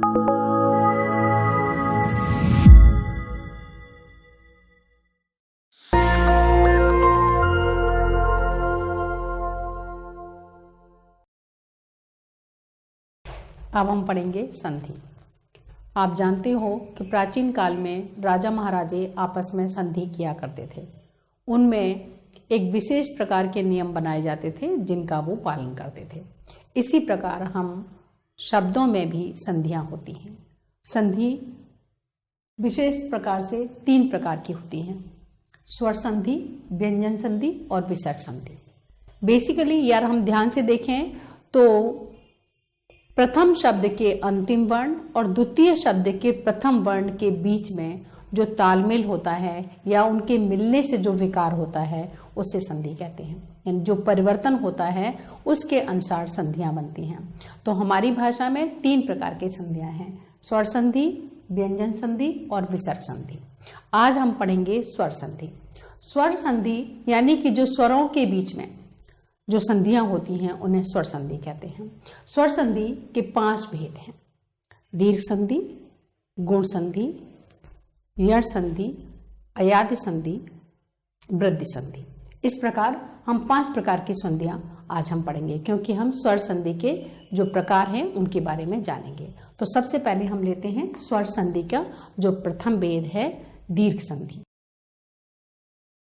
अब हम पढ़ेंगे संधि। आप जानते हो कि प्राचीन काल में राजा महाराजे आपस में संधि किया करते थे। उनमें एक विशेष प्रकार के नियम बनाए जाते थे जिनका वो पालन करते थे। इसी प्रकार हम शब्दों में भी संधियाँ होती हैं। संधि विशेष प्रकार से 3 प्रकार की होती हैं: स्वर संधि, व्यंजन संधि और विसर्ग संधि। बेसिकली यार हम ध्यान से देखें तो प्रथम शब्द के अंतिम वर्ण और द्वितीय शब्द के प्रथम वर्ण के बीच में जो तालमेल होता है या उनके मिलने से जो विकार होता है उसे संधि कहते हैं। यानी जो परिवर्तन होता है उसके अनुसार संधियां बनती हैं। तो हमारी भाषा में 3 प्रकार की संधियां हैं: स्वर संधि, व्यंजन संधि और विसर्ग संधि। आज हम पढ़ेंगे स्वर संधि। स्वर संधि यानी कि जो स्वरों के बीच में जो संधियां होती हैं उन्हें स्वर संधि कहते हैं। स्वर संधि के 5 भेद हैं: दीर्घ संधि, गुण संधि, यण संधि, अयाद्य संधि, वृद्धि संधि। इस प्रकार हम 5 प्रकार की संधियां आज हम पढ़ेंगे, क्योंकि हम स्वर संधि के जो प्रकार हैं उनके बारे में जानेंगे। तो सबसे पहले हम लेते हैं स्वर संधि का जो प्रथम भेद है, दीर्घ संधि।